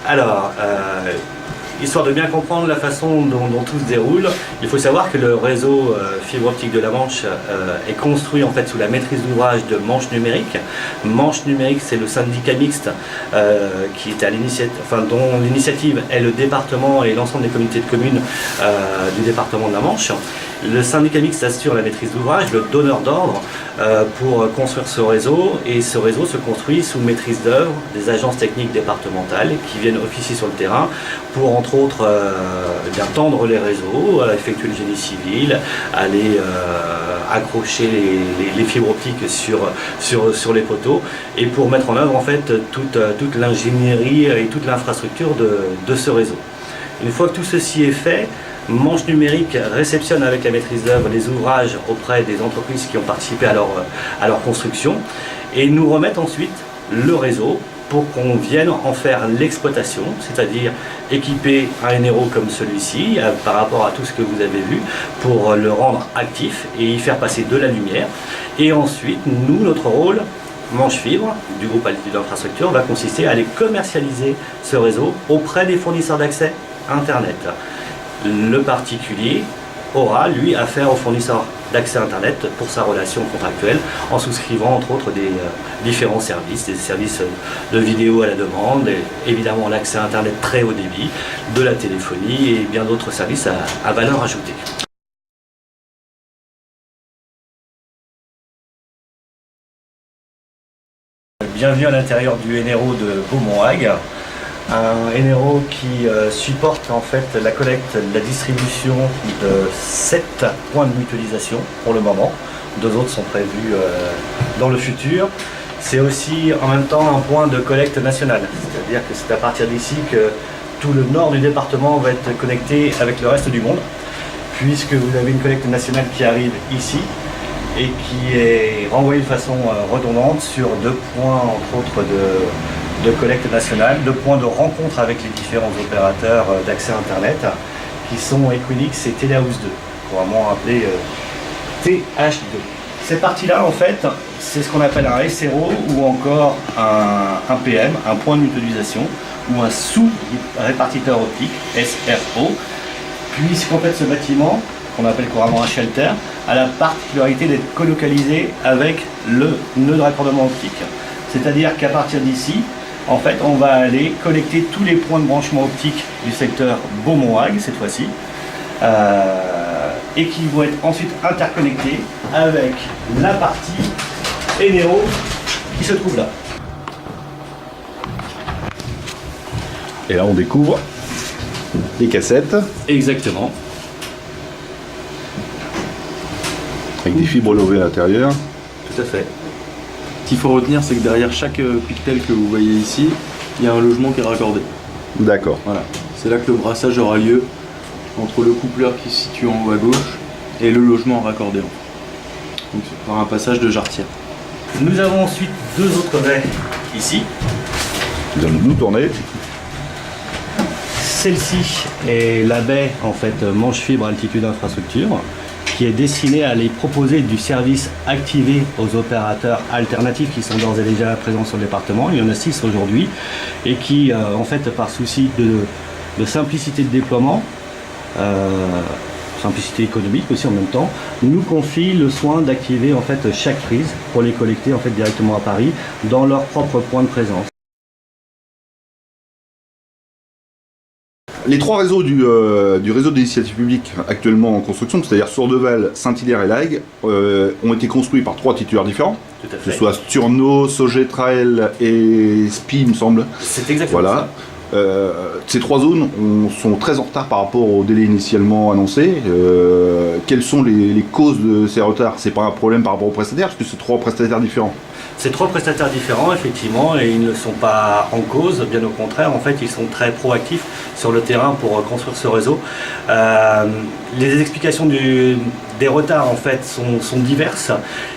Alors, histoire de bien comprendre la façon dont tout se déroule, il faut savoir que le réseau fibre optique de la Manche est construit en fait sous la maîtrise d'ouvrage de Manche Numérique. Manche Numérique, c'est le syndicat mixte qui est à dont l'initiative est le département et l'ensemble des communautés de communes du département de la Manche. Le syndicat mixte assure la maîtrise d'ouvrage, le donneur d'ordre pour construire ce réseau, et ce réseau se construit sous maîtrise d'œuvre des agences techniques départementales qui viennent officier sur le terrain pour entre autres tendre les réseaux, effectuer le génie civil, aller accrocher les fibres optiques sur les poteaux, et pour mettre en œuvre en fait toute l'ingénierie et toute l'infrastructure de ce réseau. Une fois que tout ceci est fait, Manche Numérique réceptionne avec la maîtrise d'œuvre les ouvrages auprès des entreprises qui ont participé à leur construction et nous remettent ensuite le réseau pour qu'on vienne en faire l'exploitation, c'est-à-dire équiper un NRO comme celui-ci par rapport à tout ce que vous avez vu pour le rendre actif et y faire passer de la lumière. Et ensuite, nous, notre rôle, Manche Fibre, du groupe Altitude Infrastructure, va consister à aller commercialiser ce réseau auprès des fournisseurs d'accès Internet. Le particulier aura, lui, affaire aux fournisseurs d'accès Internet pour sa relation contractuelle en souscrivant, entre autres, des différents services, des services de vidéo à la demande, et évidemment l'accès Internet très haut débit, de la téléphonie et bien d'autres services à valeur ajoutée. Bienvenue à l'intérieur du NRO de Beaumont-Hague. Un NRO qui supporte en fait la collecte, la distribution de 7 points de mutualisation pour le moment. 2 autres sont prévus dans le futur. C'est aussi en même temps un point de collecte nationale, c'est-à-dire que c'est à partir d'ici que tout le nord du département va être connecté avec le reste du monde, puisque vous avez une collecte nationale qui arrive ici et qui est renvoyée de façon redondante sur 2 points entre autres de collecte nationale, 2 points de rencontre avec les différents opérateurs d'accès Internet qui sont Equinix et Telehouse 2, couramment appelé TH2. Ces parties-là, en fait, c'est ce qu'on appelle un SRO ou encore un PM, un point de mutualisation, ou un sous-répartiteur optique, SRO, puisqu'en fait ce bâtiment, qu'on appelle couramment un shelter, a la particularité d'être colocalisé avec le nœud de raccordement optique. C'est-à-dire qu'à partir d'ici, en fait, on va aller collecter tous les points de branchement optique du secteur Beaumont-Hague, cette fois-ci, et qui vont être ensuite interconnectés avec la partie NRO qui se trouve là. Et là, on découvre les cassettes. Exactement. Avec des fibres levées à l'intérieur. Tout à fait. Ce qu'il faut retenir, c'est que derrière chaque pictel que vous voyez ici, il y a un logement qui est raccordé. D'accord. Voilà. C'est là que le brassage aura lieu entre le coupleur qui se situe en haut à gauche et le logement raccordé. Donc c'est par un passage de jarretière. Nous avons ensuite 2 autres baies ici. Nous allons nous tourner. Celle-ci est la baie en fait Manche Fibre Altitude Infrastructure, qui est destinée à aller proposer du service activé aux opérateurs alternatifs qui sont d'ores et déjà présents sur le département. Il y en a 6 aujourd'hui et qui, en fait, par souci de simplicité de déploiement, simplicité économique aussi en même temps, nous confient le soin d'activer en fait chaque prise pour les collecter en fait directement à Paris dans leur propre point de présence. Les 3 réseaux du réseau d'initiative publique actuellement en construction, c'est-à-dire Sourdeval, Saint-Hilaire et Laigues, ont été construits par 3 titulaires différents. Tout à fait. Que ce soit Sturno, Sogetrail et SPI, il me semble. C'est exactement voilà. Ces 3 zones sont très en retard par rapport au délai initialement annoncé. Quelles sont les causes de ces retards? C'est pas un problème par rapport aux prestataires, parce que c'est 3 prestataires différents. C'est 3 prestataires différents, effectivement, et ils ne sont pas en cause, bien au contraire, en fait, ils sont très proactifs sur le terrain pour construire ce réseau. Les explications des retards, en fait, sont diverses.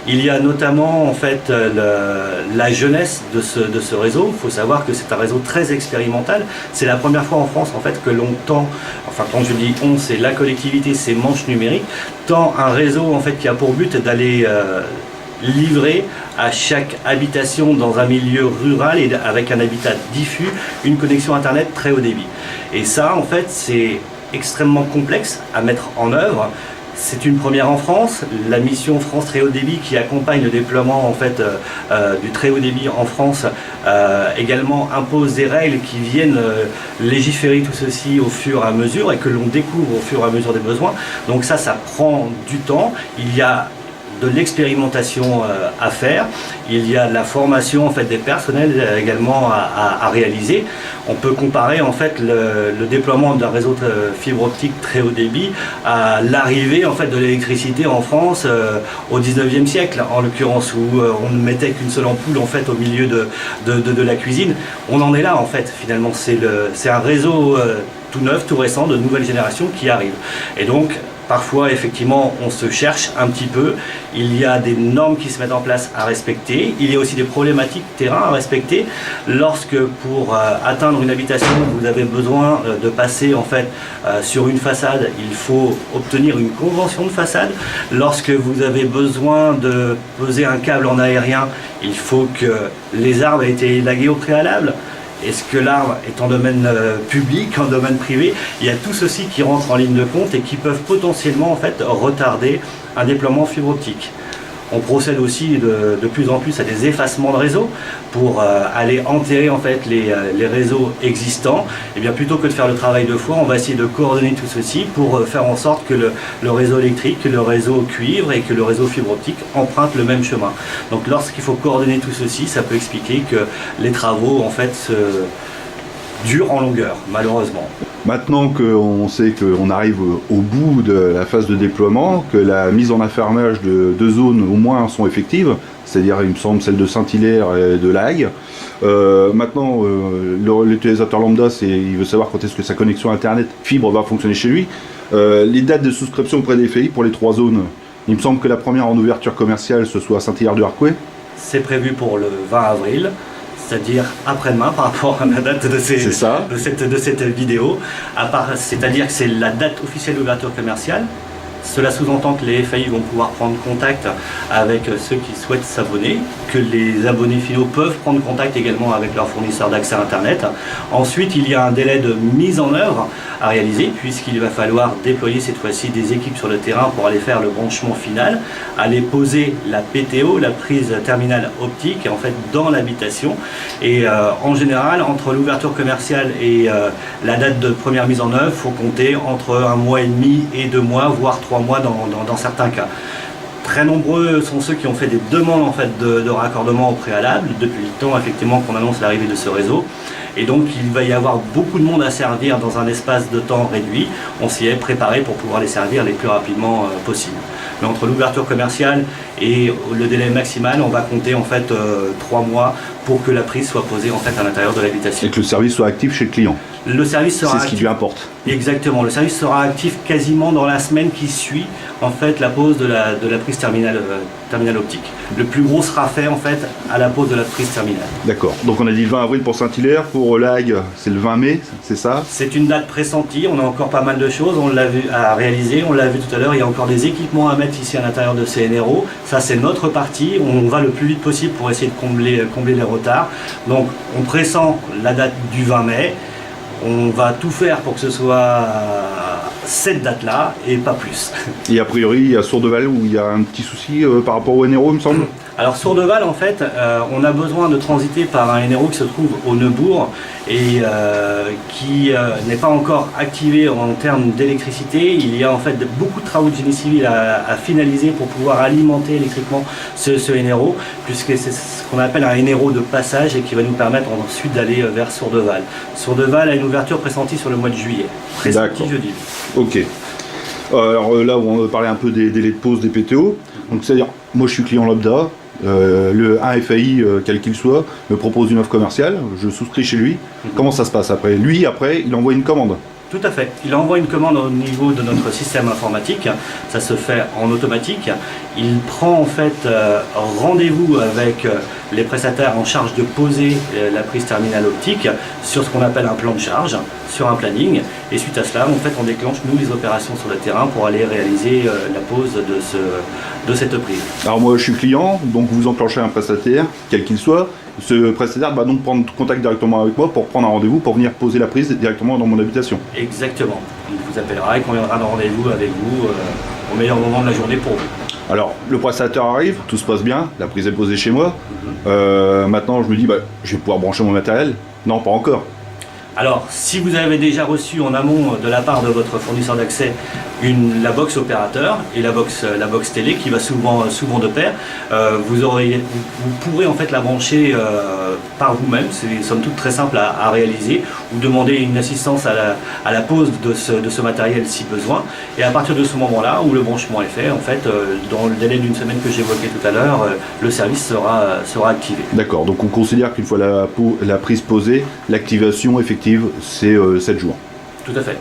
Il y a notamment, en fait, la jeunesse de ce réseau. Il faut savoir que c'est un réseau très expérimental. C'est la première fois en France, en fait, que l'on tend, enfin, quand je dis on, c'est la collectivité, c'est Manche Numérique, tend un réseau, en fait, qui a pour but d'aller livrer à chaque habitation dans un milieu rural et avec un habitat diffus, une connexion Internet très haut débit. Et ça, en fait, c'est extrêmement complexe à mettre en œuvre. C'est une première en France. La mission France Très Haut Débit qui accompagne le déploiement en fait, du très haut débit en France également impose des règles qui viennent légiférer tout ceci au fur et à mesure et que l'on découvre au fur et à mesure des besoins. Donc ça prend du temps. Il y a de l'expérimentation à faire, il y a de la formation en fait, des personnels également à réaliser. On peut comparer en fait le déploiement d'un réseau de fibre optique très haut débit à l'arrivée en fait, de l'électricité en France au 19e siècle, en l'occurrence, où on ne mettait qu'une seule ampoule en fait, au milieu de la cuisine. On en est là en fait, finalement, c'est un réseau tout neuf, tout récent, de nouvelle génération qui arrive. Et donc, parfois, effectivement, on se cherche un petit peu. Il y a des normes qui se mettent en place à respecter. Il y a aussi des problématiques terrain à respecter. Lorsque, pour atteindre une habitation, vous avez besoin de passer en fait sur une façade, il faut obtenir une convention de façade. Lorsque vous avez besoin de poser un câble en aérien, il faut que les arbres aient été élagués au préalable. Est-ce que l'arbre est en domaine public, en domaine privé? Il y a tout ceci qui rentre en ligne de compte et qui peuvent potentiellement en fait, retarder un déploiement fibre optique. On procède aussi de plus en plus à des effacements de réseaux pour aller enterrer en fait, les réseaux existants. Et bien plutôt que de faire le travail deux fois, on va essayer de coordonner tout ceci pour faire en sorte que le réseau électrique, que le réseau cuivre et que le réseau fibre optique empruntent le même chemin. Donc lorsqu'il faut coordonner tout ceci, ça peut expliquer que les travaux en fait durent en longueur, malheureusement. Maintenant qu'on sait qu'on arrive au bout de la phase de déploiement, que la mise en affermage de deux zones au moins sont effectives, c'est-à-dire il me semble celle de Saint-Hilaire et de La Hague, maintenant l'utilisateur lambda il veut savoir quand est-ce que sa connexion internet fibre va fonctionner chez lui. Les dates de souscription auprès des FAI pour les trois zones, il me semble que la première en ouverture commerciale ce soit Saint-Hilaire-du-Harcouët. C'est prévu pour le 20 avril. C'est-à-dire après-demain par rapport à la date de cette vidéo. C'est-à-dire que c'est la date officielle d'ouverture commerciale. Cela sous-entend que les FAI vont pouvoir prendre contact avec ceux qui souhaitent s'abonner, que les abonnés finaux peuvent prendre contact également avec leurs fournisseurs d'accès à Internet. Ensuite, il y a un délai de mise en œuvre à réaliser, puisqu'il va falloir déployer cette fois-ci des équipes sur le terrain pour aller faire le branchement final, aller poser la PTO, la prise terminale optique, en fait dans l'habitation. Et en général, entre l'ouverture commerciale et la date de première mise en œuvre, il faut compter entre 1 mois et demi et 2 mois, voire 3 mois dans certains cas. Très nombreux sont ceux qui ont fait des demandes en fait, de raccordement au préalable depuis le temps effectivement qu'on annonce l'arrivée de ce réseau. Et donc il va y avoir beaucoup de monde à servir dans un espace de temps réduit. On s'y est préparé pour pouvoir les servir les plus rapidement possible. Mais entre l'ouverture commerciale et le délai maximal, on va compter en fait 3 mois pour que la prise soit posée en fait à l'intérieur de l'habitation. Et que le service soit actif chez le client. Le service sera c'est ce qui lui importe. Exactement. Le service sera actif quasiment dans la semaine qui suit en fait la pose de la prise terminale optique. Le plus gros sera fait en fait à la pose de la prise terminale. D'accord. Donc on a dit le 20 avril pour Saint-Hilaire, pour La Hague c'est le 20 mai, c'est ça? C'est une date pressentie. On a encore pas mal de choses. On l'a vu à réaliser. On l'a vu tout à l'heure. Il y a encore des équipements à mettre ici à l'intérieur de CNRO. Ça c'est notre partie. On va le plus vite possible pour essayer de combler les retards. Donc on pressent la date du 20 mai. On va tout faire pour que ce soit cette date-là et pas plus. Et a priori, il y a Sourdeval où il y a un petit souci par rapport au NRO, il me semble. Alors Sourdeval, en fait, on a besoin de transiter par un NRO qui se trouve au Neubourg et qui n'est pas encore activé en termes d'électricité. Il y a en fait beaucoup de travaux de génie civil à finaliser pour pouvoir alimenter électriquement ce NRO, puisque c'est ce qu'on appelle un NRO de passage et qui va nous permettre ensuite d'aller vers Sourdeval. Sourdeval a une ouverture pressentie sur le mois de juillet. Pressentie jeudi. Ok. Alors là, on va parler un peu des délais de pause des PTO. Donc c'est-à-dire, moi je suis client lambda. Un FAI, quel qu'il soit, me propose une offre commerciale, je souscris chez lui. Comment ça se passe après? Lui, après, il envoie une commande. Tout à fait. Il envoie une commande au niveau de notre système informatique. Ça se fait en automatique. Il prend en fait rendez-vous avec les prestataires en charge de poser la prise terminale optique sur ce qu'on appelle un plan de charge, sur un planning. Et suite à cela, en fait, on déclenche nous les opérations sur le terrain pour aller réaliser la pose de cette prise. Alors moi je suis client, donc vous enclenchez un prestataire, quel qu'il soit. Ce prestataire va donc prendre contact directement avec moi pour prendre un rendez-vous pour venir poser la prise directement dans mon habitation. Exactement. Il vous appellera et conviendra d'un rendez-vous avec vous au meilleur moment de la journée pour vous. Alors le prestataire arrive, tout se passe bien, la prise est posée chez moi. Maintenant je me dis, je vais pouvoir brancher mon matériel. Non, pas encore. Alors, si vous avez déjà reçu en amont de la part de votre fournisseur d'accès la box opérateur et la box télé qui va souvent de pair, vous pourrez en fait la brancher par vous-même. C'est somme toute très simple à réaliser, ou demander une assistance à la pose de ce matériel si besoin. Et à partir de ce moment-là où le branchement est fait, en fait, dans le délai d'une semaine que j'évoquais tout à l'heure, le service sera activé. D'accord, donc on considère qu'une fois la prise posée, l'activation effective c'est 7 jours. Tout à fait.